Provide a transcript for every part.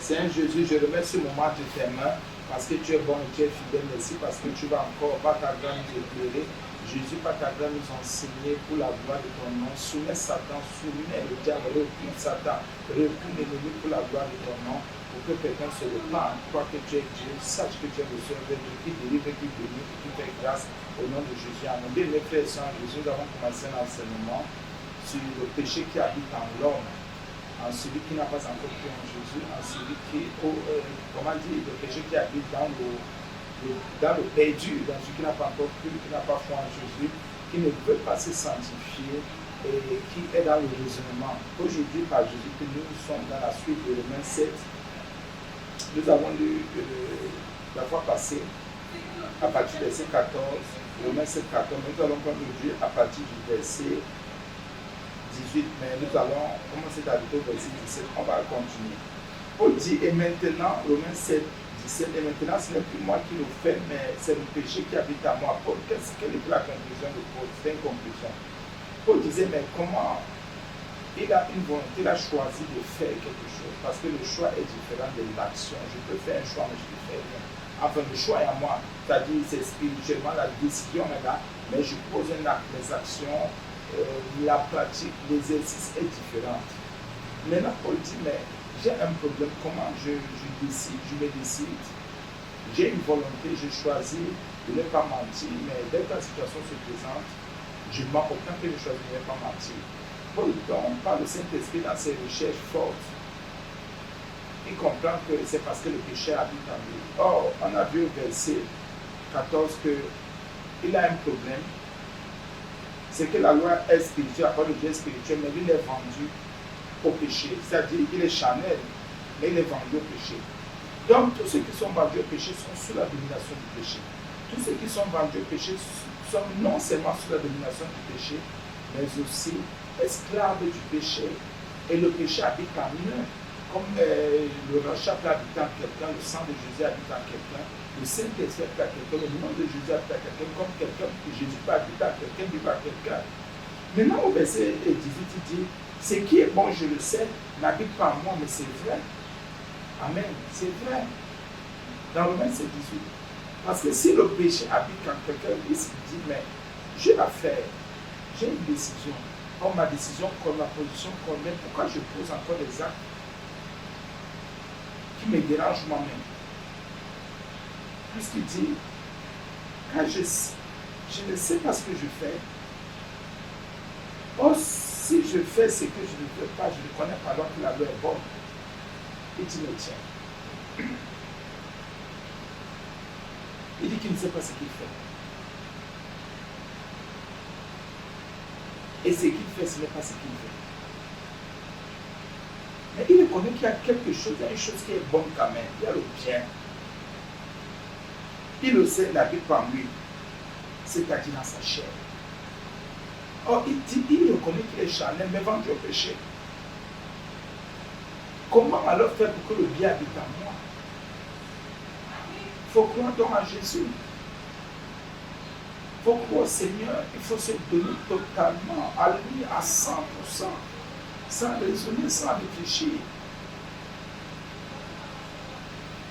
Seigneur Jésus, je remets ce moment entre tes mains parce que tu es bon et tu es fidèle. Merci parce que tu vas encore, par ta grâce, nous éclairer. Jésus, par ta grâce, nous enseigner pour la gloire de ton nom. Soumets Satan, soumets le diable, recule Satan, recule l'ennemi pour la gloire de ton nom. Pour que quelqu'un se repente, croit que tu es Dieu, sache que tu es le Seigneur de Dieu qui délivre, qui bénit, qui fait grâce au nom de Jésus. Amen. Bien, mes frères et sœurs, Jésus, nous avons commencé un enseignement sur le péché qui habite en l'homme, en celui qui n'a pas encore cru en Jésus, en celui qui, comment dire, le péché qui habite dans le perdu, dans celui qui n'a pas encore cru, qui n'a pas foi en Jésus, qui ne veut pas se sanctifier et qui est dans le raisonnement. Aujourd'hui, par Jésus, que nous sommes dans la suite de Romains 7. Nous avons lu la fois passée à partir du verset 14, Romains 7, 14, mais nous allons prendre aujourd'hui à partir du verset 18, mais nous allons commencer d'habiter au verset 17, on va continuer. Paul dit, et maintenant, Romains 7, 17, et maintenant ce n'est plus moi qui le fais, mais c'est le péché qui habite à moi. Paul, quelle était la conclusion de Paul? C'était une conclusion. Paul disait, mais comment il a une volonté, il a choisi de faire quelque chose, parce que le choix est différent de l'action. Je peux faire un choix, mais je ne fais rien. Enfin, le choix est à moi, c'est-à-dire c'est spirituellement, la décision est là, mais je pose un acte, les actions, la pratique, l'exercice est différent. Maintenant, Paul dit, mais j'ai un problème, comment je décide, je me décide. J'ai une volonté, je choisis de ne pas mentir, mais dès que la situation se présente, je ne mens aucun que je choisis de ne pas mentir. Paul, donc, par le Saint-Esprit dans ses recherches fortes, il comprend que c'est parce que le péché habite en lui. Or, on a vu au verset 14 qu'il a un problème. C'est que la loi est spirituelle, la parole de Dieu est spirituelle, mais il est vendu au péché. C'est-à-dire qu'il est charnel, mais il est vendu au péché. Donc, tous ceux qui sont vendus au péché sont sous la domination du péché. Tous ceux qui sont vendus au péché sont non seulement sous la domination du péché, mais aussi esclaves du péché. Et le péché habite en eux. Comme le rachat peut habiter en quelqu'un, le sang de Jésus habite en quelqu'un, le Saint-Esprit habite en quelqu'un, le nom de Jésus habite en quelqu'un, comme quelqu'un que Jésus peut habiter en quelqu'un, vivre en quelqu'un. Maintenant, au verset 18, il dit, ce qui est bon, je le sais, n'habite pas en moi, mais c'est vrai. Amen, c'est vrai. Dans Romains, c'est 18. Parce que si le péché habite en quelqu'un, il se dit, mais j'ai affaire, j'ai une décision. Or, ma décision comme ma position comme même, pourquoi je pose encore des actes qui me dérangent moi-même? Puisqu'il dit, quand je ne sais pas ce que je fais, or si je fais ce que je ne veux pas, je ne connais pas alors que la loi est bonne. Et il me tient. Il dit qu'il ne sait pas ce qu'il fait. Et ce qu'il fait, ce n'est pas ce qu'il fait. Mais il reconnaît qu'il y a quelque chose, il y a une chose qui est bonne quand même, il y a le bien. Il le sait, il n'habite pas en lui, c'est-à-dire dans sa chair. Or, il reconnaît qu'il est charnel, mais vendu au péché. Comment alors faire pour que le bien habite en moi? Il faut croire donc à Jésus. Il faut croire au Seigneur. Il faut se donner totalement à lui, à 100%, sans raisonner, sans réfléchir.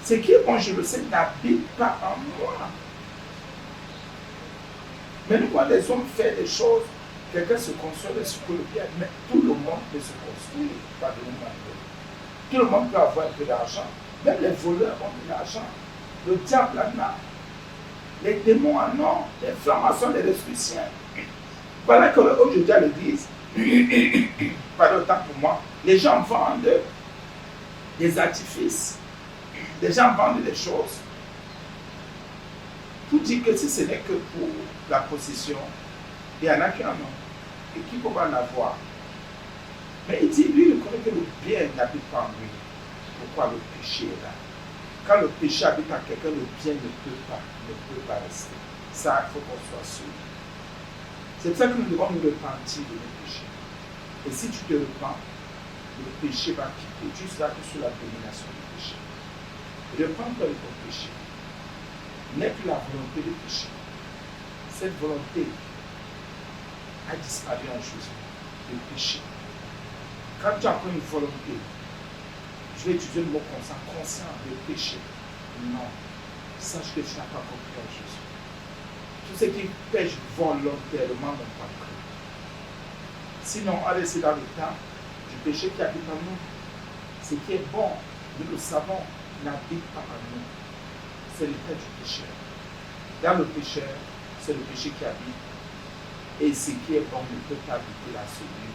Ce qui est bon, je le sais, n'habite pas en moi. Mais nous, quand les hommes font des choses, quelqu'un se construit sur le bien, mais tout le monde peut se construire par de nous. Tout le monde peut avoir un peu d'argent. Même les voleurs ont de l'argent. Le diable en a. Les démons en ont. Les francs-maçons, les ressuscités. Voilà qu'aujourd'hui à l'église, pas de temps pour moi, les gens vendent des artifices. Les gens vendent des choses. Pour dire que si ce n'est que pour la possession, il y en a qui en ont. Et qui peuvent en avoir. Mais il dit, lui, il connaît que le bien n'habite pas en lui. Pourquoi le péché est là? Quand le péché habite en quelqu'un, le bien ne peut pas rester. Ça, il faut qu'on soit sûr. C'est pour ça que nous devons nous repentir de nos péchés. Et si tu te repens, le péché va quitter. Tu seras que sous la domination du péché. Repends-toi de ton péché. N'est plus la volonté du péché. Cette volonté a disparu en Jésus. Le péché. Quand tu as encore une volonté, je vais utiliser le mot conscient de péché. Non. Sache que tu n'as pas compris en Jésus. Tous ceux qui pêchent volontairement n'ont pas cru. Sinon, on reste dans le temps du péché qui habite en nous. Ce qui est bon, nous le savons, n'habite pas en nous. C'est l'état du pécheur. Dans le pécheur, c'est le péché qui habite. Et ce qui est bon ne peut pas habiter à celui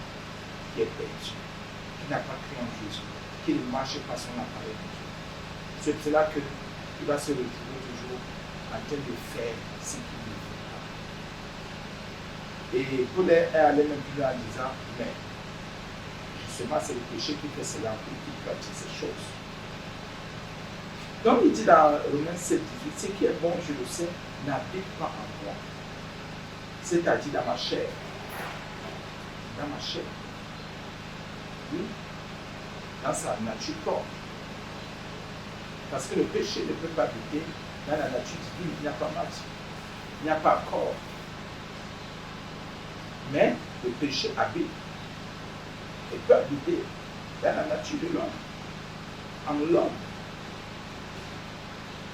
qui est perdu, qui n'a pas cru en Jésus, qui ne marche pas son appareil de Dieu. C'est pour cela qu'il va se retrouver toujours en train de faire ce qu'il ne veut pas. Et Paul est allé même plus loin en disant, mais justement c'est le péché qui fait cela, qui pratique ces choses. Donc il dit dans Romains 7, 18, ce qui est bon, je le sais, n'habite pas en moi. C'est-à-dire dans ma chair. Dans ma chair. Oui. Dans sa nature propre. Parce que le péché ne peut pas habiter dans la nature divine. Il n'y a pas masse. Il n'y a pas corps. Mais le péché habite. Et peut habiter dans la nature de l'homme. En l'homme.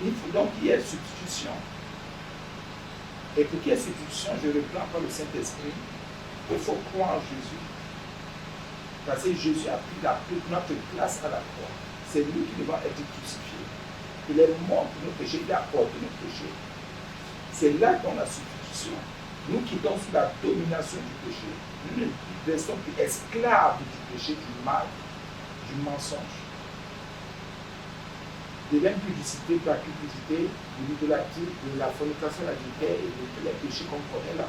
Il faut donc qu'il y ait substitution. Et pour qu'il y ait substitution, je reprends par le Saint-Esprit, il faut croire en Jésus. Parce que Jésus a pris notre place à la croix. C'est lui qui devait être crucifié. Il est mort pour nos péchés, il a porté nos péchés. C'est là qu'on a substitution. Nous qui sommes sous la domination du péché, nous ne restons plus esclaves du péché, du mal, du mensonge. De l'impudicité, de la cupidité, de l'idolâtrie, de la fornication, de l'adultère et de tous les péchés qu'on connaît là.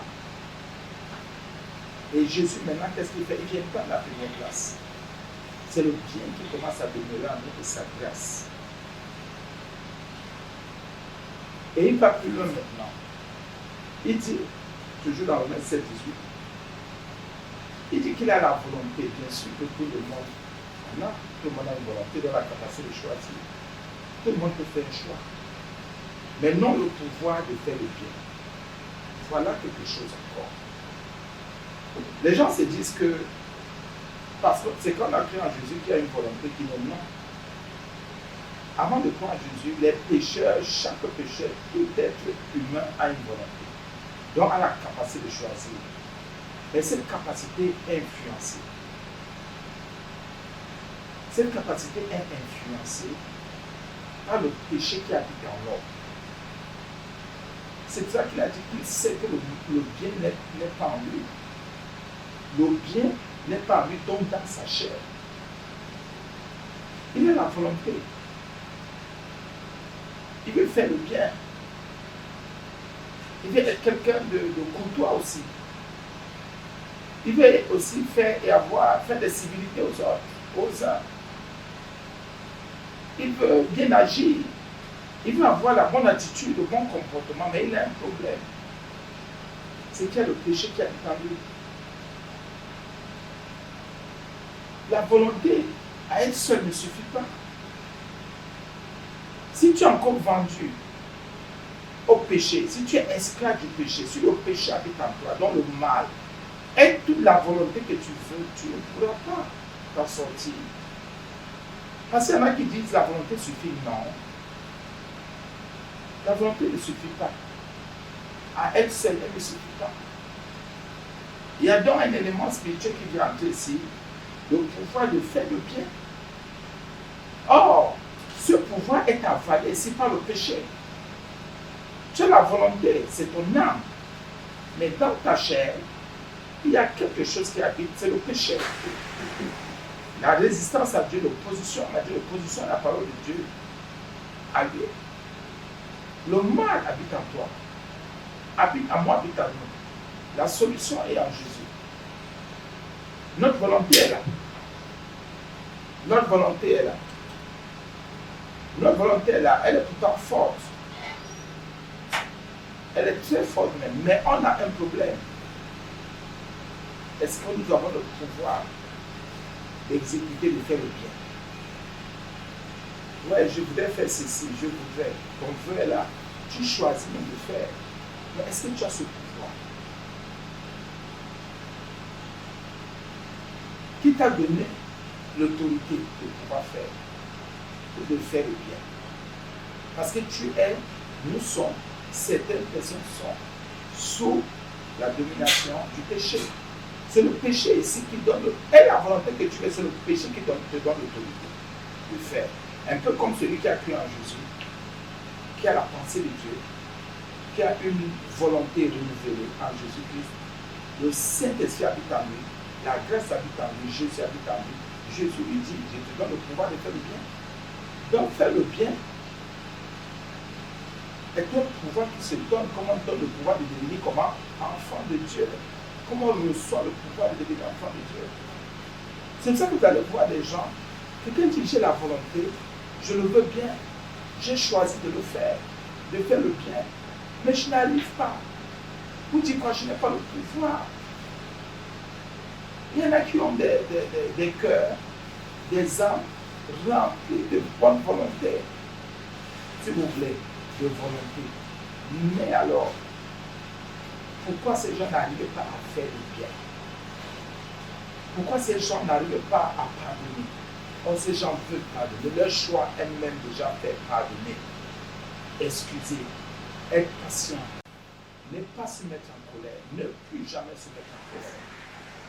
Et Jésus, maintenant, qu'est-ce qu'il fait? Il vient prendre la première place. C'est le bien qui commence à demeurer en nous et sa grâce. Et il va plus loin maintenant. Il dit, toujours dans Romains 7, 18, il dit qu'il a la volonté, bien sûr, que tout le monde, non, tout le monde a une volonté, de la capacité de choisir. Tout le monde peut faire un choix. Mais non le pouvoir de faire le bien. Voilà quelque chose encore. Les gens se disent que, parce que c'est quand on a cru en Jésus qu'il y a une volonté qui est non. Avant de croire en Jésus, les pécheurs, chaque pécheur, tout être humain a une volonté. Donc a la capacité de choisir. Mais cette capacité est influencée. Cette capacité est influencée par le péché qui habite en l'homme. C'est pour ça qu'il a dit qu'il sait que le bien n'est pas en lui. Le bien n'est pas en lui, donc dans sa chair. Il a la volonté. Il veut faire le bien. Il veut être quelqu'un de courtois aussi. Il veut aussi faire des civilités aux autres, aux uns. Il veut bien agir. Il veut avoir la bonne attitude, le bon comportement, mais il a un problème. C'est qu'il y a le péché qui habite en lui. La volonté à elle seule ne suffit pas. Si tu es encore vendu au péché, si tu es esclave du péché, si le péché habite en toi, dans le mal, et toute la volonté que tu veux, tu ne pourras pas t'en sortir. Parce qu'il y en a qui disent la volonté suffit. Non. La volonté ne suffit pas. À elle seule, elle ne suffit pas. Il y a donc un élément spirituel qui vient entrer ici, le pouvoir de faire le bien. Or, ce pouvoir est avalé ici par le péché. Tu as la volonté, c'est ton âme. Mais dans ta chair, il y a quelque chose qui habite, c'est le péché. La résistance à Dieu, l'opposition à Dieu, l'opposition à la parole de Dieu, à lui. Le mal habite en toi. Habite en moi, habite en nous. La solution est en Jésus. Notre volonté est là. Notre volonté est là. Notre volonté est là. Elle est pourtant forte. Elle est très forte même. Mais on a un problème. Est-ce que nous avons le pouvoir d'exécuter, de faire le bien? Ouais, je voudrais faire ceci, je voudrais. Ton vœu est là. Tu choisis même de faire. Mais est-ce que tu as ce pouvoir? Qui t'a donné l'autorité de pouvoir faire? ou de faire le bien. Parce que nous sommes, certaines personnes sont sous la domination du péché. C'est le péché ici qui donne, et la volonté que tu fais, c'est le péché qui te donne l'autorité de faire. Un peu comme celui qui a cru en Jésus, qui a la pensée de Dieu, qui a une volonté renouvelée en Jésus-Christ. Le Saint-Esprit habite en lui, la grâce habite en lui, Jésus habite en lui. Jésus lui dit, je te donne le pouvoir de faire le bien. Donc faire le bien est un pouvoir qui se donne, comme on donne le pouvoir de devenir comment? Enfant de Dieu. Comment on reçoit le pouvoir de devenir enfant de Dieu. C'est pour ça que vous allez voir des gens, quelqu'un dit j'ai la volonté, je le veux bien, j'ai choisi de le faire le bien, mais je n'arrive pas. Vous dites quoi, je n'ai pas le pouvoir. Il y en a qui ont des cœurs, des âmes remplis de bonne volonté, si vous voulez, de volonté. Mais alors, pourquoi ces gens n'arrivent pas à faire le bien? Pourquoi ces gens n'arrivent pas à pardonner? Oh, ces gens veulent pardonner. Leur choix est même déjà fait pardonner. Excuser, être patient, ne pas se mettre en colère, ne plus jamais se mettre en colère,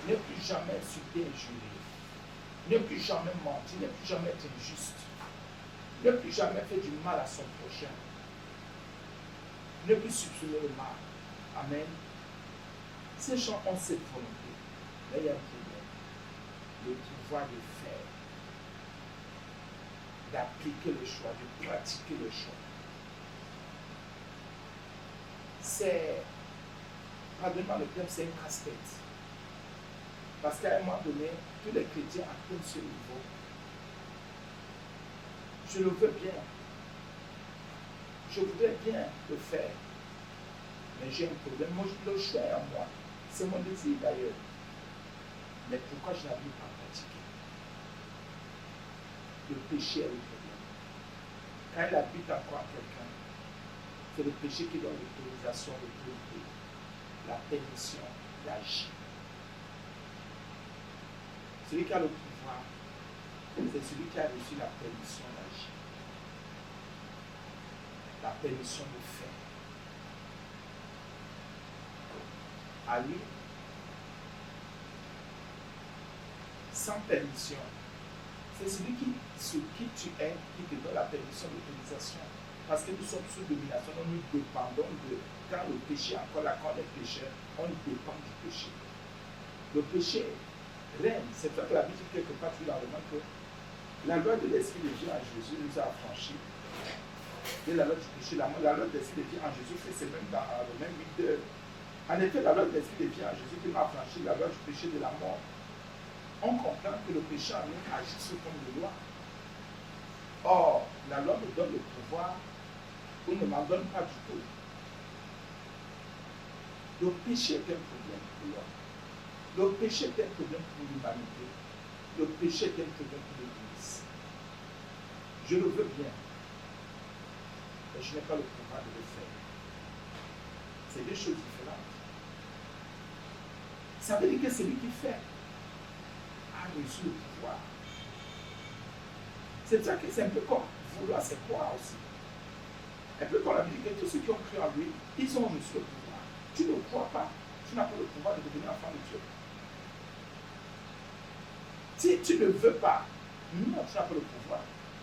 ne plus jamais insulter, injurer, ne plus jamais mentir, ne plus jamais être injuste, ne plus jamais faire du mal à son prochain, ne plus soupçonner le mal. Amen. Ces gens ont cette volonté, mais il y a un problème, le pouvoir de faire, d'appliquer le choix, de pratiquer le choix. C'est, pardonnez-moi le terme, c'est un casse-tête. Parce qu'à un moment donné, tous les chrétiens atteignent ce niveau. Je le veux bien. Je voudrais bien le faire. Mais j'ai un problème. Moi, le choix est en moi. C'est mon désir d'ailleurs. Mais pourquoi je n'arrive pas à pratiquer? Le péché est le problème. Quand il habite encore en quelqu'un, c'est le péché qui donne l'autorisation, l'autorité, la permission d'agir. Celui qui a le pouvoir, c'est celui qui a reçu la permission d'agir, la permission de faire. À lui, sans permission, c'est celui sur qui tu es qui te donne la permission d'autorisation. Parce que nous sommes sous domination, nous dépendons de, quand le péché, encore là, quand on est pécheur, on dépend du péché. Le péché règne. C'est pour ça que la Bible dit quelque part, tu l'as remarqué, que la loi de l'Esprit de Dieu en Jésus nous a affranchis. Et la loi du péché, la loi de l'Esprit de Dieu en Jésus, c'est même dans le même 8 heures. En effet, la loi de l'Esprit de Dieu en Jésus qui m'a affranchi, la loi du péché de la mort. On comprend que le péché en nous agit sous forme de loi. Or, la loi me donne le pouvoir ou ne m'en donne pas du tout. Le péché est un problème pour l'homme. Le péché est un problème pour l'humanité. Le péché est un problème pour l'Église. Je le veux bien, mais je n'ai pas le pouvoir de le faire. C'est deux choses différentes. Ça veut dire que celui qui fait a reçu le pouvoir. C'est ça que c'est un peu comme vouloir, c'est croire aussi. Un peu comme la Bible dit que tous ceux qui ont cru en lui, ils ont reçu le pouvoir. Tu ne crois pas, tu n'as pas le pouvoir de devenir enfant de Dieu. Si tu ne veux pas, non, tu n'as pas le pouvoir.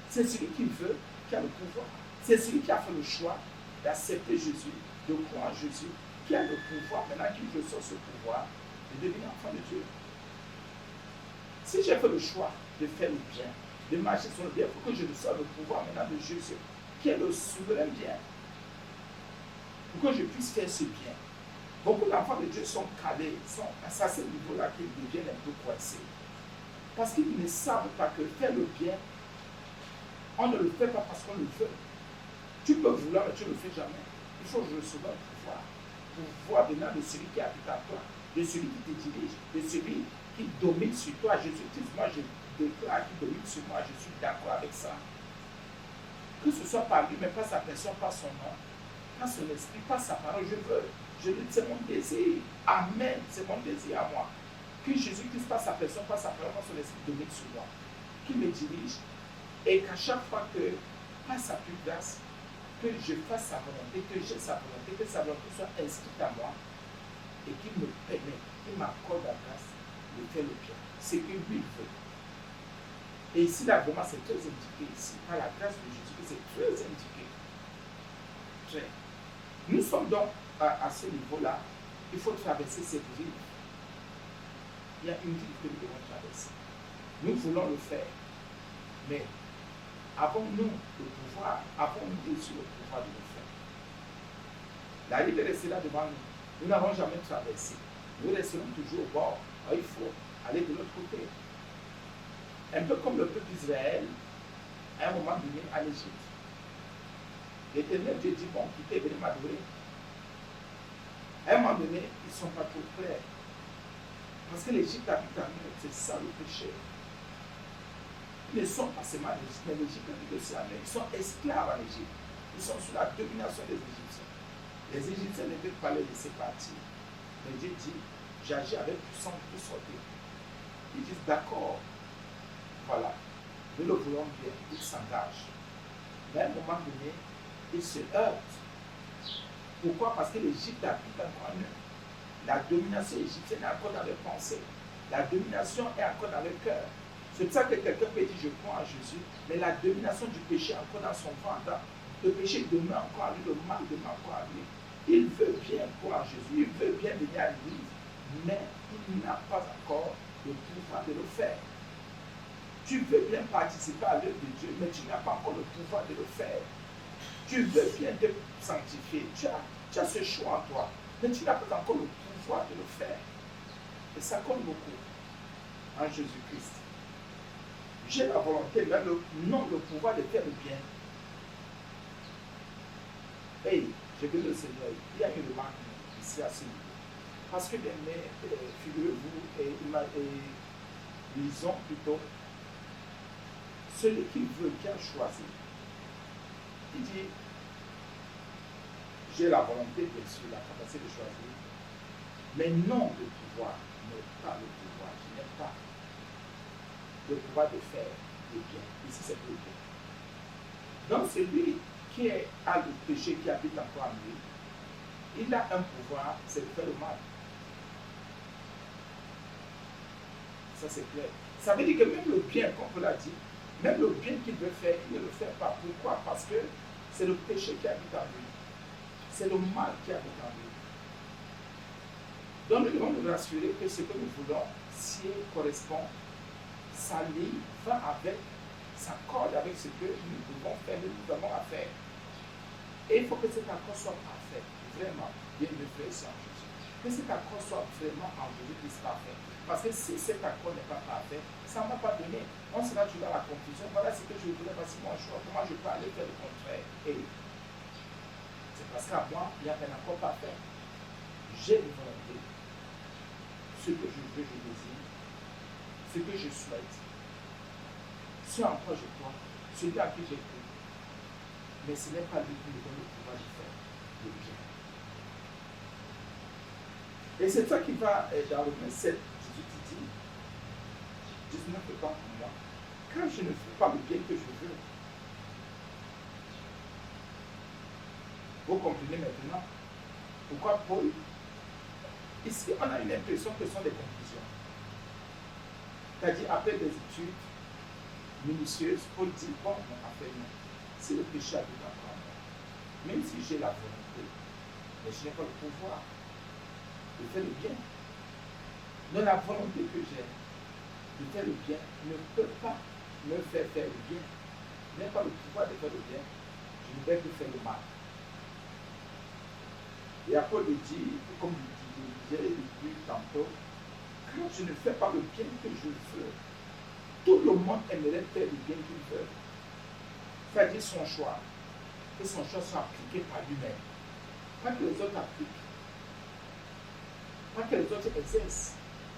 C'est celui qui veut qui a le pouvoir. C'est celui qui a fait le choix d'accepter Jésus, de croire en Jésus, qui a le pouvoir, maintenant qu'il reçoit ce pouvoir, de devenir enfant de Dieu. Si j'ai fait le choix de faire le bien, de marcher sur le bien, il faut que je reçoive le pouvoir maintenant de Jésus, qui est le souverain bien, pour que je puisse faire ce bien. Beaucoup d'enfants de Dieu sont calés, sont à ce niveau-là qu'ils deviennent un peu coincés. Parce qu'ils ne savent pas que faire le bien, on ne le fait pas parce qu'on le veut. Tu peux vouloir, mais tu ne le fais jamais. Il faut recevoir le pouvoir. Pouvoir venant de celui qui habite en toi, de celui qui te dirige, de celui qui domine sur toi. Jésus-Christ, moi je déclare qu'il domine sur moi, je suis d'accord avec ça. Que ce soit par lui, mais pas sa personne, pas son nom, pas son esprit, pas sa parole. Je dis, c'est mon désir. Amen, c'est mon désir à moi. Que Jésus-Christ, pas sa personne, pas sa parole, pas son esprit domine sur moi. Qu'il me dirige, Et qu'à chaque fois que, par sa plus grâce, que je fasse sa volonté, que j'ai sa volonté, que sa volonté soit inscrite à moi et qu'il me permet, qu'il m'accorde la grâce de faire le bien. C'est que lui veut. Et ici, là, vraiment, c'est très indiqué ici, par la grâce de Jésus, que c'est très indiqué. Très. Nous sommes donc à ce niveau-là, il faut traverser cette rive. Il y a une rive que nous devons traverser. Nous voulons le faire, mais avons-nous le pouvoir, avons-nous reçu le pouvoir de le faire? La rive est restée là devant nous. Nous n'avons jamais traversé. Nous resterons toujours au bord. Alors, il faut aller de l'autre côté. Un peu comme le peuple d'Israël, à un moment donné, en Égypte. L'Éternel Dieu dit, bon, quittez, venez m'adorer. À un moment donné, ils ne sont pas trop clairs. Parce que l'Égypte habite en eux, c'est ça le péché. Ils ne sont pas seulement en Égypte, mais l'Égypte habite aussi en eux. Ils sont esclaves en Égypte. Ils sont sous la domination des Égyptiens. Les Égyptiens ne veulent pas les laisser partir. Mais Dieu dit, j'agis avec puissance pour sortir. Ils disent, d'accord, voilà, nous le voulons bien, ils s'engagent. Mais à un moment donné, ils se heurtent. Pourquoi? Parce que l'Égypte habite encore en eux. La domination égyptienne est encore dans leurs pensées. La domination est encore dans leur cœur. C'est pour ça que quelqu'un peut dire, je crois en Jésus, mais la domination du péché est encore dans son ventre. Le péché demeure encore en lui, le mal demeure encore en lui. Il veut bien croire en Jésus, il veut bien venir à l'église, mais il n'a pas encore le pouvoir de le faire. Tu veux bien participer à l'œuvre de Dieu, mais tu n'as pas encore le pouvoir de le faire. Tu veux bien te sanctifier, tu as ce choix en toi, mais tu n'as pas encore le pouvoir de le faire. Et ça compte beaucoup en Jésus-Christ. J'ai la volonté, mais non le pouvoir de faire le bien. Hey, je veux le Seigneur. Il y a une remarque ici à ce niveau. Parce que bien, figurez-vous, lisons plutôt celui qui veut, qui a choisi. Il dit, j'ai la volonté, bien sûr, la capacité de choisir, mais non le pouvoir, mais pas le pouvoir. Je n'ai pas le pouvoir de faire le bien. Ici, c'est le bien. Donc, celui qui a le péché qui habite encore en lui, il a un pouvoir, c'est de faire le mal. Ça, c'est clair. Ça veut dire que même le bien, comme on l'a dit, même le bien qu'il veut faire, il ne le fait pas. Pourquoi? Parce que c'est le péché qui habite en lui. C'est le mal qui habite en lui. Donc, nous devons nous rassurer que ce que nous voulons, si correspond, s'allie, va avec, s'accorde avec ce que nous devons faire, nous avons à faire. Et il faut que cet accord soit parfait, vraiment, bien de frères et sœurs en Jésus. Que cet accord soit vraiment en Jésus-Christ parfait. Parce que si cet accord n'est pas parfait, ça ne va pas donner. On sera toujours dans la confusion. Voilà ce que je voulais, voici mon choix. Comment je peux aller faire le contraire? Et c'est parce qu'à moi, il y a un accord parfait. J'ai une volonté. Ce que je veux, je désire. Ce que je souhaite. Ce en quoi je crois. Celui à qui j'ai cru. Mais ce n'est pas lui qui me donne le pouvoir de faire le bien. Et c'est ça qui va dans le 27, 18, il dit, 19 temps pour moi, quand je ne fais pas le bien que je veux. Vous comprenez maintenant pourquoi Paul, ici on a une impression que ce sont des conclusions. C'est-à-dire après des études minutieuses, Paul dit, bon, après non, c'est le péché habite encore en moi. Même si j'ai la volonté, mais je n'ai pas le pouvoir de faire le bien. Donc la volonté que j'ai de faire le bien ne peut pas me faire faire le bien. Je n'ai pas le pouvoir de faire le bien, je ne vais que faire le mal. Et Paul dit, comme je disais depuis tantôt, quand je ne fais pas le bien que je veux, tout le monde aimerait faire le bien qu'il veut. C'est-à-dire son choix. Que son choix soit appliqué par lui-même. Pas que les autres appliquent. Pas que les autres exercent.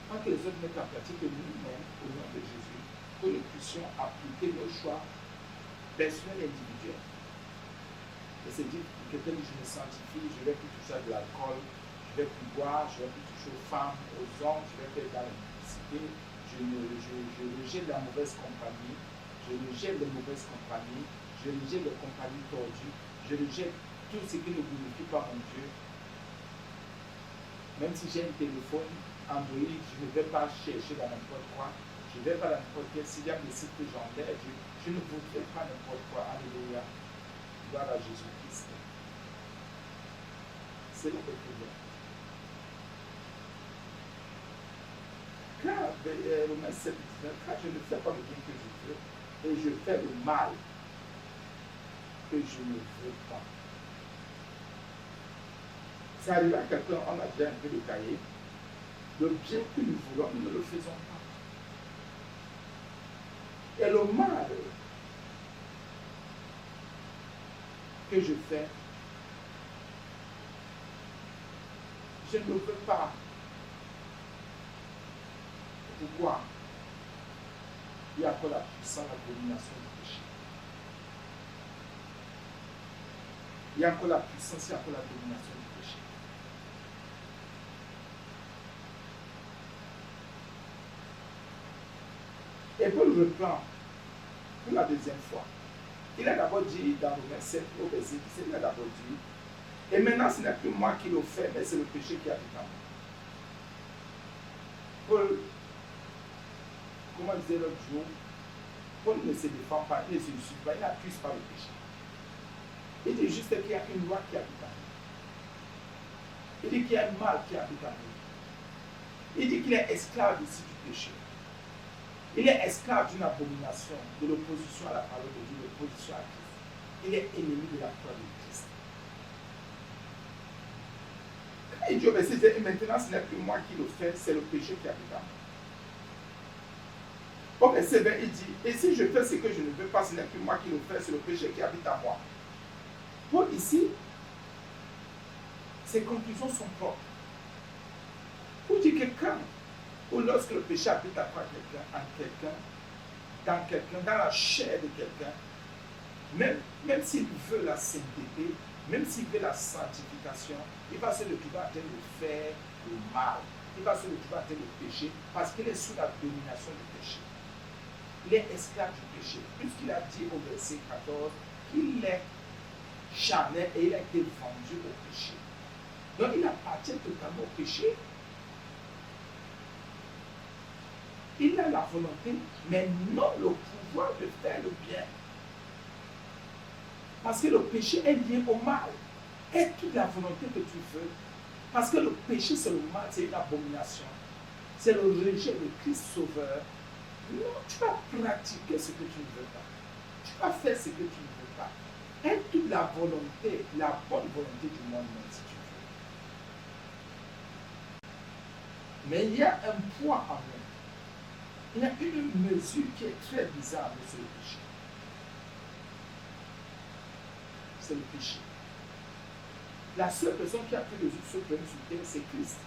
Pas que les autres mettent en pratique nous-mêmes, au nom de Jésus, que nous puissions appliquer nos choix personnels et individuels. Et c'est dit, quelqu'un dit, je me sanctifie, je ne vais plus toucher à de l'alcool, je ne vais plus boire, je ne vais plus toucher aux femmes, aux hommes, je vais faire dans la publicité, je rejette la mauvaise compagnie, Je rejette les mauvaises compagnies. Je rejette les compagnies tordues. Je rejette tout ce qui ne glorifie pas mon Dieu. Même si j'ai un téléphone Android, je ne vais pas chercher dans n'importe quoi. Je ne vais pas dans n'importe quel site. Il y a des sites que j'enlève. Je ne voudrais pas n'importe quoi. Alléluia. Gloire à Jésus-Christ. C'est là le problème. Quand, Romains 7, 19, quand je ne fais pas le bien que je veux, et je fais le mal que je ne veux pas. Ça arrive à quelqu'un, on a déjà un peu détaillé. Le bien que nous voulons, nous ne le faisons pas. Et le mal que je fais, je ne veux pas. Pourquoi? Il y a encore la puissance, la domination du péché. Il y a encore la puissance, il y a encore la domination du péché. Et Paul reprend pour la deuxième fois. Il a d'abord dit dans Romains 7 au verset 17, il a d'abord dit, et maintenant ce n'est plus moi qui le fais, mais c'est le péché qui habite en moi. Paul, comment disait l'autre jour, Paul ne se défend pas, il ne se suit pas, il n'accuse pas le péché. Il dit juste qu'il y a une loi qui habite en nous. Il dit qu'il y a un mal qui habite en nous. Il dit qu'il est esclave ici du péché. Il est esclave d'une abomination, de l'opposition à la parole de Dieu, de l'opposition à Christ. Il est ennemi de la croix de Christ. Quand il dit au verset 10, et maintenant ce n'est plus moi qui le fais, c'est le péché qui habite en moi. Au verset 20, il dit, et si je fais ce que je ne veux pas, ce n'est plus moi qui le fais, c'est le péché qui habite en moi. Paul ici, ses conclusions sont propres. Pour dire que quand ou lorsque le péché habite à quelqu'un, dans la chair de quelqu'un, même s'il veut la sainteté, même s'il veut la sanctification, il va se retrouver en train de faire le mal. Il va se retrouver en train de pécher parce qu'il est sous la domination du péché. Il est esclave du péché. Puisqu'il a dit au verset 14 qu'il est charnel et il a été vendu au péché. Donc il appartient totalement au péché. Il a la volonté, mais non le pouvoir de faire le bien. Parce que le péché est lié au mal. Et toute la volonté que tu veux. Parce que le péché, c'est le mal, c'est une abomination. C'est le rejet de Christ Sauveur. Non, tu vas pratiquer ce que tu ne veux pas. Tu vas faire ce que tu ne veux pas. Et toute la volonté, la bonne volonté du monde, même si tu veux. Mais il y a un poids en nous. Il y a une mesure qui est très bizarre, mais c'est le péché. C'est le péché. La seule personne qui a pu résoudre ce problème sur terre, c'est Christ.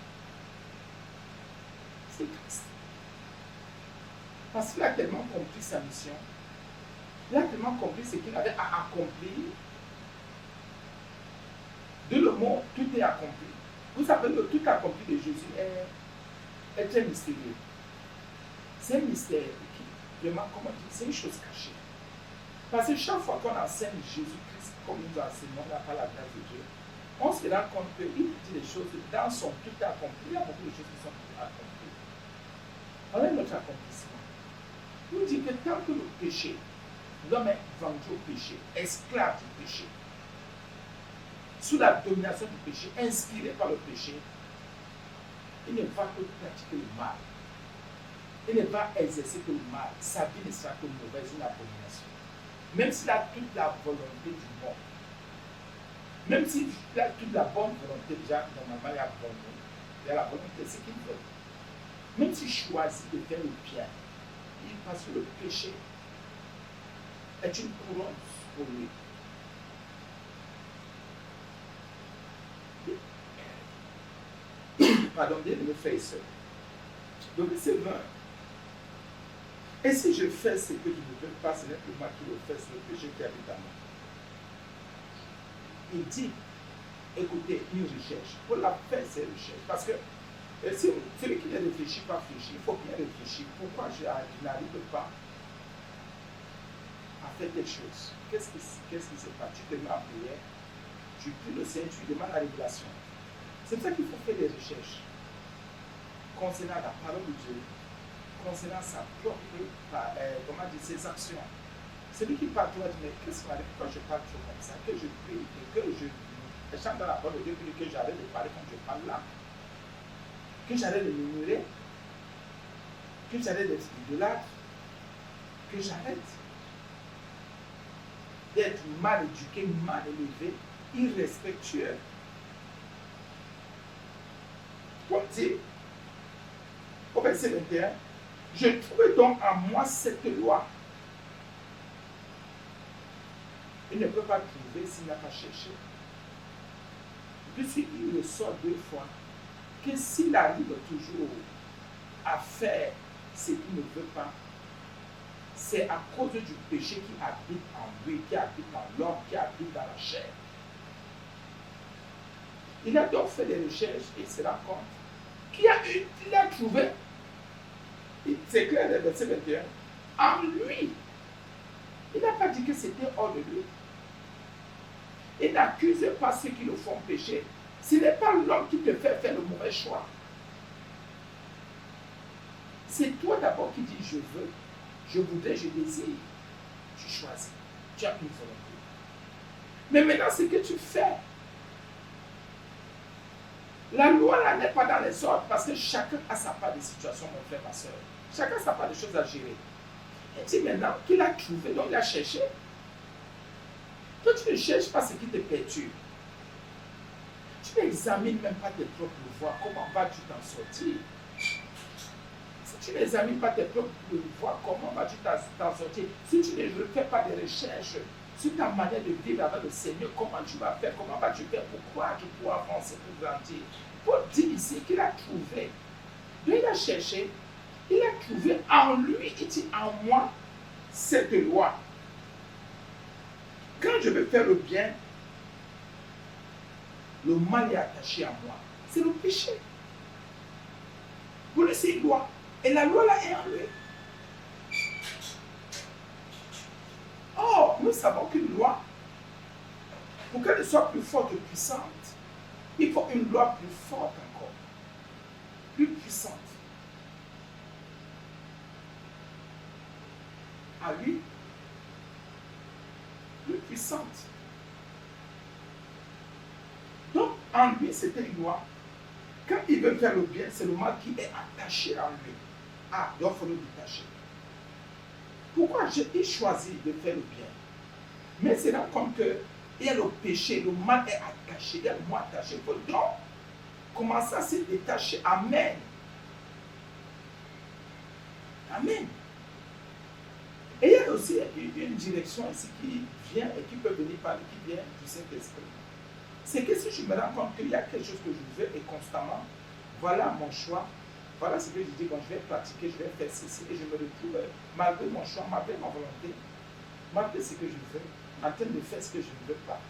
C'est Christ. Parce qu'il a tellement compris sa mission. Il a tellement compris ce qu'il avait à accomplir. De le mot, tout est accompli. Vous savez, le tout accompli de Jésus est très mystérieux. C'est un mystère qui, vraiment, comment dire, c'est une chose cachée. Parce que chaque fois qu'on enseigne Jésus-Christ, comme nous enseignons là par la grâce de Dieu, on se rend compte qu'il dit des choses dans son tout accompli. Il y a beaucoup de choses qui sont accomplies. Alors, notre accomplissement. Il nous dit que tant que le péché, l'homme est vendu au péché, esclave du péché, sous la domination du péché, inspiré par le péché, il ne va que pratiquer le mal. Il ne va exercer que le mal. Sa vie ne sera que mauvaise, une abomination. Même s'il a toute la volonté du monde, même s'il a toute la bonne volonté, déjà, normalement, il y a la volonté, c'est ce qu'il veut. Même s'il choisit de faire le bien, parce que le péché est une couronne pour lui. Pardon, bien me fait ça. Donc, c'est 20. Et si je fais ce que je ne veux pas, ce n'est plus moi qui le fais, c'est le péché qui habite en moi. Il dit, écoutez, une recherche. Pour la faire, c'est une recherche. Parce que celui qui ne réfléchit pas, réfléchit. Il faut bien réfléchir. Pourquoi je n'arrive pas à faire telle chose. Qu'est-ce qui se passe? Tu te mets en prière, tu pries le Seigneur, tu demandes la révélation. C'est pour ça qu'il faut faire des recherches concernant la parole de Dieu, concernant sa propre, ses actions. Celui qui parle, tu vas dire, mais qu'est-ce qui m'arrive quand je parle trop comme ça, que je prie, que je chante dans la parole de Dieu, que j'arrête de parler comme je parle là, que j'arrête de murmurer, que j'arrête d'être idolâtre, que j'arrête d'être mal éduqué, mal élevé, irrespectueux. Comme dit au verset 21, je trouve donc en moi cette loi. Il ne peut pas trouver s'il n'a pas cherché. Puisqu'il ressort 2 fois, que s'il arrive toujours à faire ce qu'il ne veut pas, c'est à cause du péché qui habite en lui, qui habite en l'homme, qui habite dans la chair. Il a donc fait des recherches et il se rend compte qu'il a trouvé, c'est clair le verset 21, en lui. Il n'a pas dit que c'était hors de lui. Il n'accuse pas ceux qui le font pécher. Ce n'est pas l'homme qui te fait faire le mauvais choix. C'est toi d'abord qui dis je veux, je voudrais, je désire. Tu choisis. Tu as une volonté. Mais maintenant, ce que tu fais, la loi là n'est pas dans les ordres parce que chacun a sa part de situation, mon frère, ma soeur. Chacun a sa part de choses à gérer. Il dit maintenant qu'il a trouvé, donc il a cherché. Toi, tu ne cherches pas ce qui te perturbe. Tu n'examines même pas tes propres voies. Comment vas-tu t'en sortir? Si tu n'examines pas tes propres voies, comment vas-tu t'en sortir? Si tu ne fais pas de recherches sur ta manière de vivre avec le Seigneur, comment tu vas faire? Comment vas-tu faire pour croire, pour avancer, pour grandir? Paul dit ici qu'il a trouvé. Donc il a cherché, il a trouvé en lui, il dit en moi, cette loi. Quand je veux faire le bien, le mal est attaché à moi. C'est le péché. Pour lui, c'est une loi. Et la loi là est en lui. Or, nous savons qu'une loi, pour qu'elle soit plus forte et puissante, il faut une loi plus forte encore. Plus puissante. À lui, plus puissante. Donc, en lui, c'était une loi. Quand il veut faire le bien, c'est le mal qui est attaché à lui. Ah, donc il faut le détacher. Pourquoi il choisit de faire le bien? Mais c'est là comme que il y a le péché, le mal est attaché, il y a le mal attaché. Il faut donc commencer à se détacher. Amen. Amen. Et il y a aussi une direction ici qui vient et qui peut venir par qui vient du Saint-Esprit. C'est que si je me rends compte qu'il y a quelque chose que je veux et constamment, voilà mon choix, voilà ce que je dis quand je vais pratiquer, je vais faire ceci et je me retrouve malgré mon choix, malgré ma volonté, malgré ce que je veux, en train de faire ce que je ne veux pas.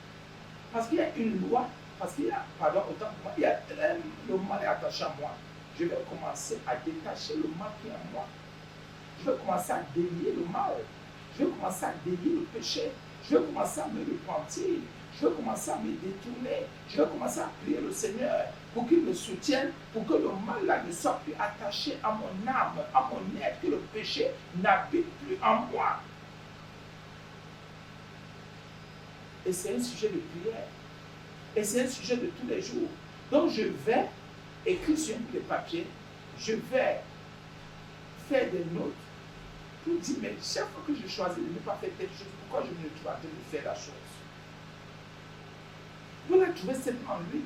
Parce qu'il y a une loi, parce qu'il y a, pardon, autant pour moi, il y a le mal est attaché à moi. Je vais commencer à détacher le mal qui est en moi. Je vais commencer à délier le mal. Je vais commencer à délier le péché. Je vais commencer à me repentir. Je vais commencer à me détourner. Je vais commencer à prier le Seigneur pour qu'il me soutienne, pour que le mal là ne soit plus attaché à mon âme, à mon être, que le péché n'habite plus en moi. Et c'est un sujet de prière. Et c'est un sujet de tous les jours. Donc je vais écrire sur un bout de papier, je vais faire des notes pour dire, mais chaque fois que je choisis de ne pas faire telle chose, pourquoi je me trouve en train de faire la chose? Vous la trouvez seulement en lui.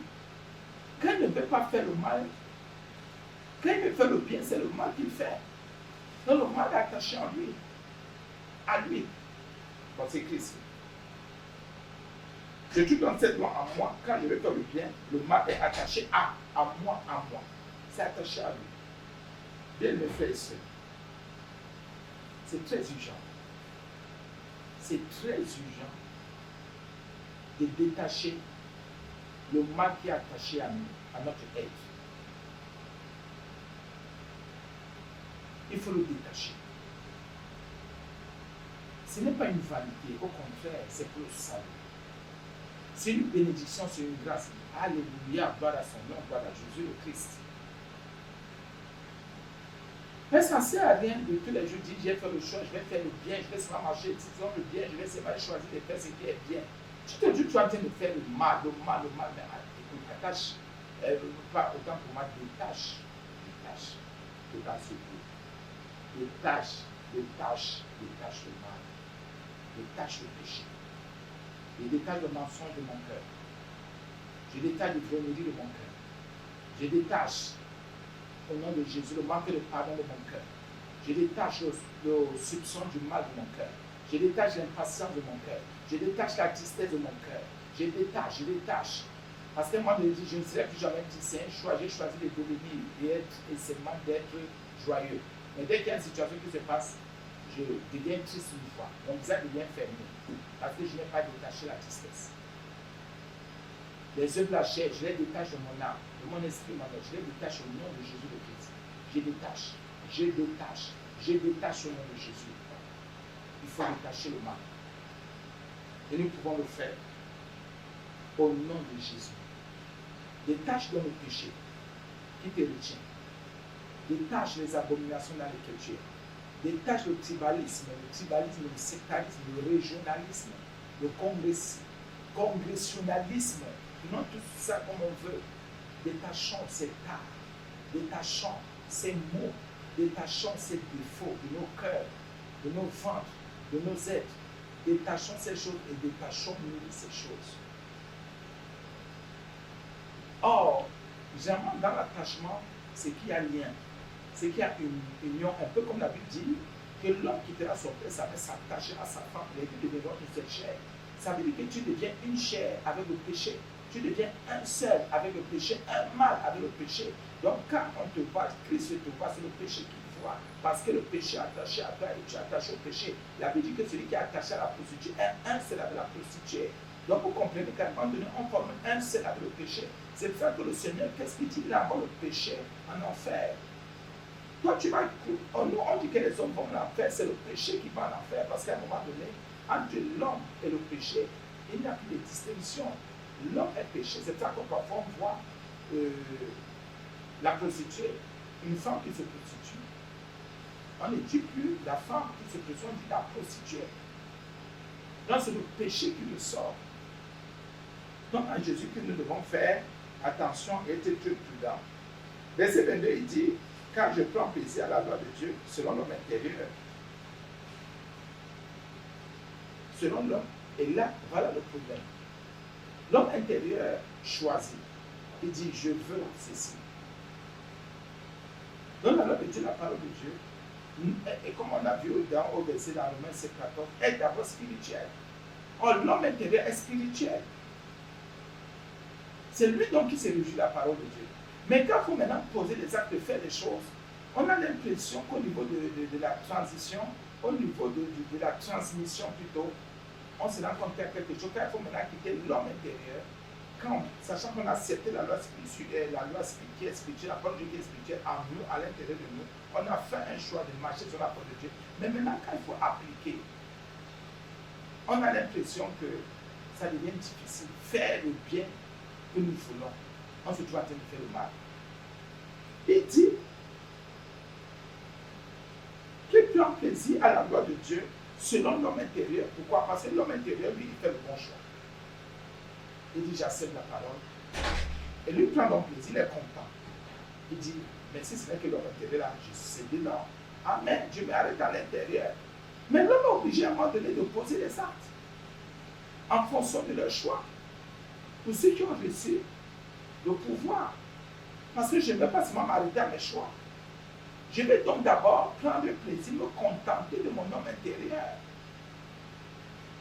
Quand il ne veut pas faire le mal, quand il veut faire le bien, c'est le mal qu'il fait. Donc le mal est attaché en lui. À lui. Comme c'est écrit ici. Je trouve dans cette loi en moi, quand je veux faire le bien, le mal est attaché à moi, à moi. C'est attaché à lui. Bien me faire ça. C'est très urgent. C'est très urgent de détacher le mal qui est attaché à nous, à notre être. Il faut le détacher. Ce n'est pas une vanité, au contraire, c'est pour le salut. C'est une bénédiction, c'est une grâce. Alléluia, gloire à son nom, gloire à Jésus le Christ. Mais ça ne sert à rien de tous les jours dire, j'ai fait le choix, je vais faire le bien, je vais seulement marcher, disons le bien, je vais seulement choisir de faire ce qui est bien. Tu te dis, tu es en train de faire le mal, mais écoute, attache, pas autant pour moi, détache de ta secours. Détache le mal, détache le péché, et détache le mensonge de mon cœur. Je détache le vérité de mon cœur. Je détache, au nom de Jésus, le manque de pardon de mon cœur. Je détache le soupçon du mal de mon cœur. Je détache l'impatience de mon cœur. Je détache la tristesse de mon cœur. Je détache. Parce que moi, je ne serai plus jamais dit, c'est un choix. J'ai choisi de devenir et seulement d'être joyeux. Mais dès qu'il y a une situation qui se passe, je deviens triste une fois. Mon visage devient fermé. Parce que je n'ai pas détaché la tristesse. Les œuvres de la chair, je les détache de mon âme, de mon esprit, je les détache au nom de Jésus le Christ. Je détache au nom de Jésus. Il faut détacher le mal. Et nous pouvons le faire au nom de Jésus. Détache donc le péché qui te retient. Détache les abominations dans lesquelles tu es. Détache le tribalisme, le sectarisme, le régionalisme, le congressionnalisme. Non, tout ça comme on veut. Détachons ces tares, détachons ces mots, détachons ces défauts de nos cœurs, de nos ventres, de nos êtres. Détachons ces choses et détachons-nous de ces choses. Or, généralement dans l'attachement, c'est qu'il y a lien, c'est qu'il y a une union, un peu comme la Bible dit, que l'homme quittera son père, sa mère, s'attachera à sa femme, les deux deviendront une seule chair. Ça veut dire que tu deviens une chair avec le péché. Tu deviens un seul avec le péché, un mal avec le péché. Donc quand on te voit, Christ te voit, c'est le péché qu'il voit. Parce que le péché est attaché à toi et tu es attaché au péché. La Bible dit que celui qui est attaché à la prostituée est un seul avec la prostituée. Donc vous comprenez qu'à un moment donné, on forme un seul avec le péché. C'est pour ça que le Seigneur, qu'est-ce qu'il dit? Il envoie le péché en enfer. Toi, tu vas. Nous, on dit que les hommes vont en enfer, c'est le péché qui va en enfer. Parce qu'à un moment donné, entre l'homme et le péché, il n'y a plus de distinction. L'homme est péché. C'est ça qu'on parfois on voit la prostituée, une femme qui se prostitue. On ne dit plus la femme qui se prostitue, on dit la prostituée. Donc c'est le péché qui le sort. Donc en Jésus que nous devons faire attention et être très prudents. Verset 22, il dit, car je prends plaisir à la loi de Dieu selon l'homme intérieur. Selon l'homme. Et là, voilà le problème. L'homme intérieur choisit. Il dit, je veux ceci. Dans la loi de Dieu, la parole de Dieu, et comme on a vu au verset dans Romains 7,14, est d'abord spirituel. Or, l'homme intérieur est spirituel. C'est lui donc qui se réjouit de la parole de Dieu. Mais quand il faut maintenant poser les actes de faire des choses, on a l'impression qu'au niveau de la transition, au niveau de la transmission plutôt, on se rend compte qu'il y a quelque chose. Quand il faut maintenant quitter l'homme intérieur, sachant qu'on a accepté la loi spirituelle, la parole de Dieu qui est spirituelle en nous, à l'intérieur de nous, on a fait un choix de marcher sur la parole de Dieu. Mais maintenant, quand il faut appliquer, on a l'impression que ça devient difficile. Faire le bien que nous voulons, on se trouve en train de faire le mal. Il dit qu'il prend plaisir à la loi de Dieu selon l'homme intérieur. Pourquoi? Parce que l'homme intérieur, lui, il fait le bon choix. Il dit, j'accepte la parole. Et lui prend donc plaisir, il est content. Il dit, mais si ce n'est que l'homme intérieur a cédé, non. Amen, Dieu m'arrête à l'intérieur. Mais l'homme est obligé à un moment donné de poser les actes en fonction de leur choix. Pour ceux qui ont reçu le pouvoir. Parce que je ne vais pas seulement m'arrêter à mes choix. Je vais donc d'abord prendre plaisir, me contenter de mon homme intérieur.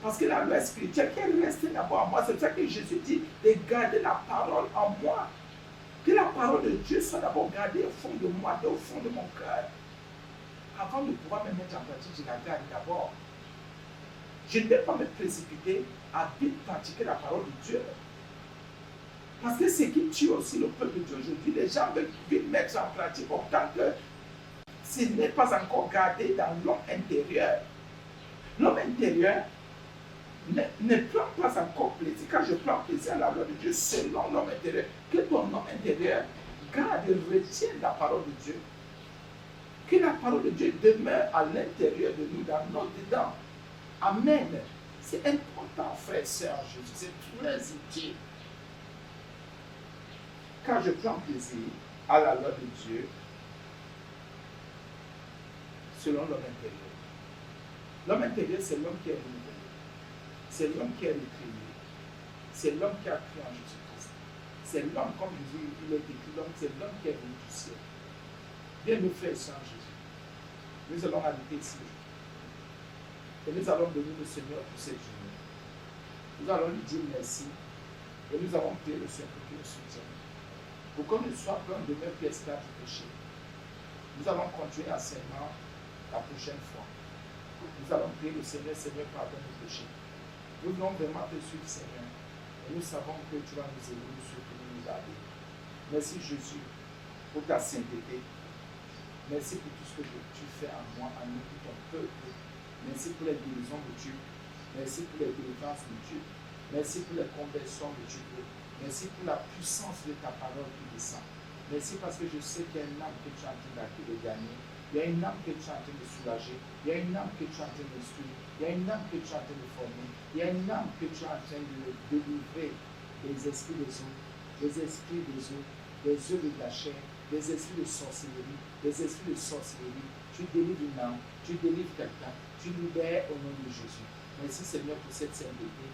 Parce que la loi spirituelle, qu'elle reste d'abord en moi. C'est ça que Jésus dit, de garder la parole en moi. Que la parole de Dieu soit d'abord gardée au fond de moi, au fond de mon cœur. Avant de pouvoir me mettre en pratique, je la garde d'abord. Je ne vais pas me précipiter à vite pratiquer la parole de Dieu. Parce que ce qui tue aussi le peuple d'aujourd'hui, les gens veulent vite mettre en pratique, autant que ce n'est pas encore gardé dans l'homme intérieur. L'homme intérieur ne prend pas encore plaisir. Quand je prends plaisir à la gloire de Dieu, selon l'homme intérieur, que ton homme intérieur garde et retienne la parole de Dieu. Que la parole de Dieu demeure à l'intérieur de nous, dans nos dedans. Amen. C'est important, frère et sœur Jésus. C'est très utile. Quand je prends plaisir à la loi de Dieu, selon l'homme intérieur. L'homme intérieur, c'est l'homme qui est renouvelé. C'est l'homme qui est recréé. C'est l'homme qui a cru en Jésus-Christ. C'est l'homme, comme Jésus, il est écrit, c'est l'homme qui est venu du ciel. Bien, mes frères et sœurs Jésus, nous allons habiter ici. Et nous allons bénir le Seigneur pour cette journée. Nous allons lui dire merci. Et nous allons prier le Seigneur pour qu'il nous soutienne. Pour qu'on ne soit pas un demeure qui est esclave du péché. Nous allons continuer enseignement la prochaine fois. Nous allons prier le Seigneur, Seigneur, pardonne nos péchés. Nous voulons vraiment te suivre, Seigneur. Et nous savons que tu vas nous aider, nous soutenir, nous garder. Merci, Jésus, pour ta sainteté. Merci pour tout ce que tu fais en moi, en nous, pour ton peuple. Merci pour les guérisons de Dieu. Merci pour les délivrances de Dieu. Merci pour les conversions de Dieu. Merci pour la puissance de ta parole qui descend. Merci parce que je sais qu'il y a une âme que tu es en train de gagner. Il y a une âme que tu es en train de soulager. Il y a une âme que tu es en train d'instruire. Il y a une âme que tu es en train de former. Il y a une âme que tu es en train de délivrer des esprits des eaux, des esprits des eaux, des œuvres de la chair, des esprits de sorcellerie, des esprits de sorcellerie. Tu délivres une âme, tu délivres quelqu'un, tu libères au nom de Jésus. Merci Seigneur pour cette sainteté.